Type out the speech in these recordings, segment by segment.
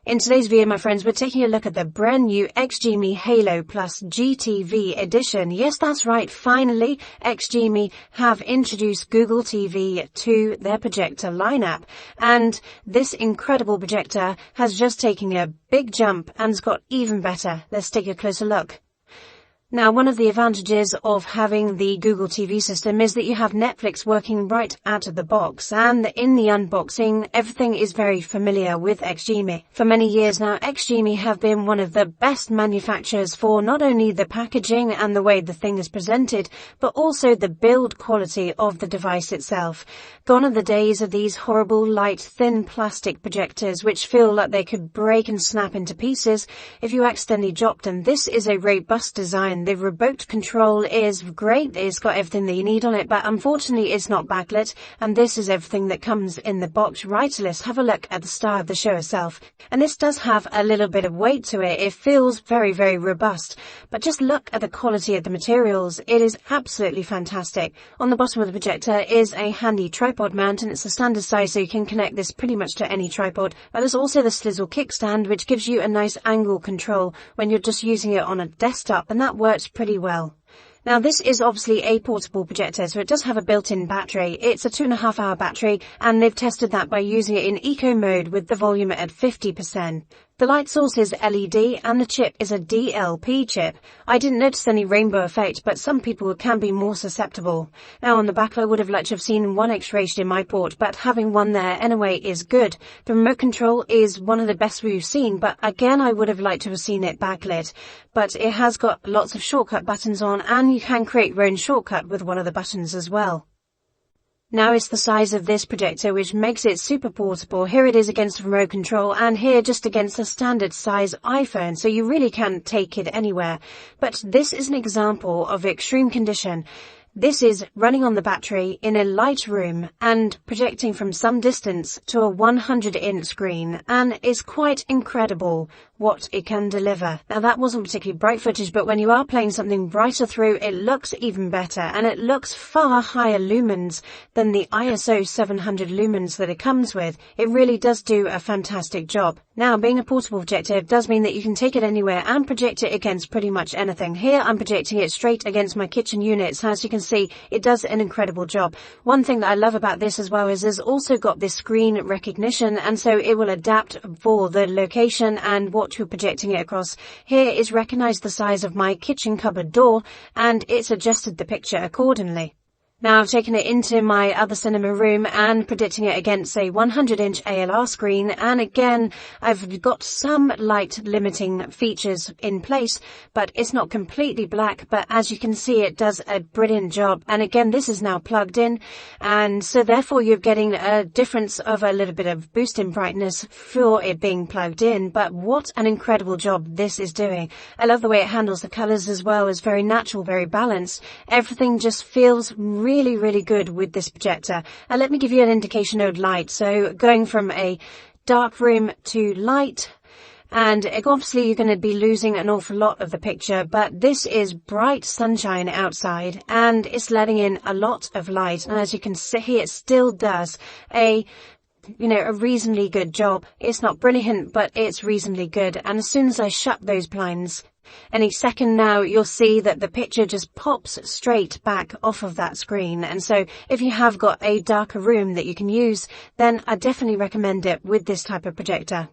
In today's video, my friends, we're taking a look at the brand new XGIMI Halo Plus GTV edition. Yes, that's right. Finally, XGIMI have introduced Google TV to their projector lineup. And this incredible projector has just taken a big jump and has got even better. Let's take a closer look. Now, one of the advantages of having the Google TV system is that you have Netflix working right out of the box, and in the unboxing, everything is very familiar with XGIMI. For many years now, XGIMI have been one of the best manufacturers for not only the packaging and the way the thing is presented, but also the build quality of the device itself. Gone are the days of these horrible, light, thin plastic projectors which feel like they could break and snap into pieces if you accidentally dropped them. This is a robust design. The remote control is great. It's got everything that you need on it, but unfortunately it's not backlit, and this is everything that comes in the box. Right, let's have a look at the star of the show itself. And this does have a little bit of weight to it. It feels very, very robust, but just look at the quality of the materials. It is absolutely fantastic. On the bottom of the projector is a handy tripod mount, and it's a standard size, so you can connect this pretty much to any tripod. But there's also the slizzle kickstand, which gives you a nice angle control when you're just using it on a desktop, and that works pretty well. Now, this is obviously a portable projector, so it does have a built-in battery. It's a 2.5-hour battery, and they've tested that by using it in eco mode with the volume at 50%. The light source is LED, and the chip is a DLP chip. I didn't notice any rainbow effect, but some people can be more susceptible. Now, on the back, I would have liked to have seen one extra HDMI port, but having one there anyway is good. The remote control is one of the best we've seen, but again, I would have liked to have seen it backlit. But it has got lots of shortcut buttons on, and you can create your own shortcut with one of the buttons as well. Now, it's the size of this projector which makes it super portable. Here it is against the remote control, and here just against a standard size iPhone, so you really can take it anywhere. But this is an example of extreme condition. This is running on the battery in a light room and projecting from some distance to a 100-inch screen, and is quite incredible what it can deliver. Now, that wasn't particularly bright footage, but when you are playing something brighter through, it looks even better, and it looks far higher lumens than the ISO 700 lumens that it comes with. It really does do a fantastic job. Now, being a portable projector does mean that you can take it anywhere and project it against pretty much anything. Here, I'm projecting it straight against my kitchen units. As you can see, it does an incredible job. One thing that I love about this as well is there's also got this screen recognition, and so it will adapt for the location and what you're projecting it across. Here is recognized the size of my kitchen cupboard door, and it's adjusted the picture accordingly. Now, I've taken it into my other cinema room and projecting it against a 100-inch ALR screen, and again, I've got some light limiting features in place, but it's not completely black, but as you can see, it does a brilliant job. And again, this is now plugged in, and so therefore you're getting a difference of a little bit of boost in brightness for it being plugged in, but what an incredible job this is doing. I love the way it handles the colors as well. It's very natural, very balanced. Everything just feels really good with this projector. And let me give you an indication of light. So going from a dark room to light, and obviously you're going to be losing an awful lot of the picture, but this is bright sunshine outside, and it's letting in a lot of light. And as you can see, it still does a reasonably good job. It's not brilliant, but it's reasonably good. And as soon as I shut those blinds, any second now, you'll see that the picture just pops straight back off of that screen. And so if you have got a darker room that you can use, then I definitely recommend it with this type of projector.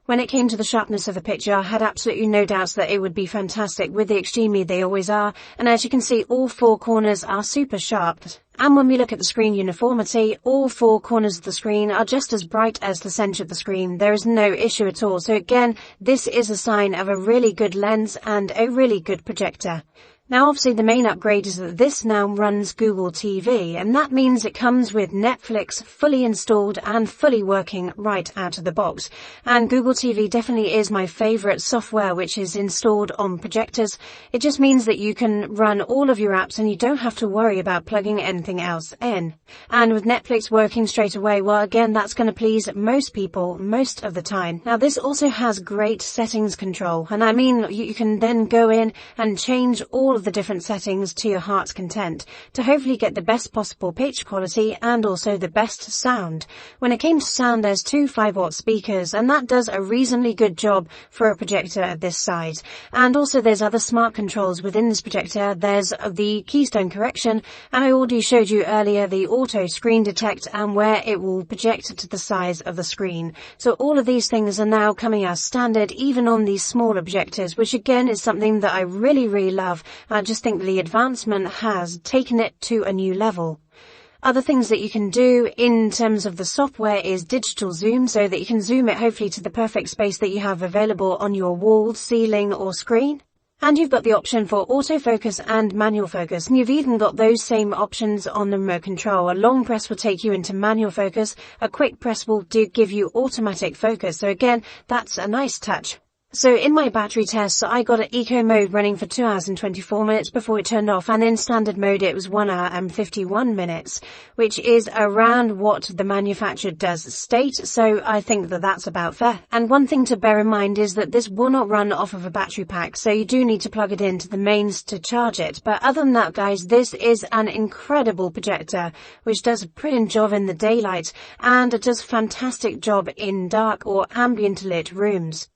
When it came to the sharpness of the picture, I had absolutely no doubts that it would be fantastic. With the XGIMI, they always are. And as you can see, all four corners are super sharp. And when we look at the screen uniformity, all four corners of the screen are just as bright as the center of the screen. There is no issue at all. So again, this is a sign of a really good lens and a really good projector. Now, obviously, the main upgrade is that this now runs Google TV, and that means it comes with Netflix fully installed and fully working right out of the box. And Google TV definitely is my favorite software which is installed on projectors. It just means that you can run all of your apps and you don't have to worry about plugging anything else in. And with Netflix working straight away, well, again, that's going to please most people most of the time. Now, this also has great settings control, and I mean, you can then go in and change all of the different settings to your heart's content to hopefully get the best possible pitch quality and also the best sound. When it came to sound, there's two 5-watt speakers, and that does a reasonably good job for a projector at this size. And also there's other smart controls within this projector. There's the keystone correction, and I already showed you earlier the auto screen detect and where it will project to the size of the screen. So all of these things are now coming as standard even on these smaller projectors, which again is something that I really love. I just think the advancement has taken it to a new level. Other things that you can do in terms of the software is digital zoom, so that you can zoom it hopefully to the perfect space that you have available on your wall, ceiling or screen. And you've got the option for autofocus and manual focus, and you've even got those same options on the remote control. A long press will take you into manual focus, a quick press will give you automatic focus. So again, that's a nice touch. So in my battery tests, I got an eco mode running for 2 hours and 24 minutes before it turned off, and in standard mode it was 1 hour and 51 minutes, which is around what the manufacturer does state, so I think that that's about fair. And one thing to bear in mind is that this will not run off of a battery pack, so you do need to plug it into the mains to charge it. But other than that, guys, this is an incredible projector, which does a brilliant job in the daylight, and it does a fantastic job in dark or ambient lit rooms.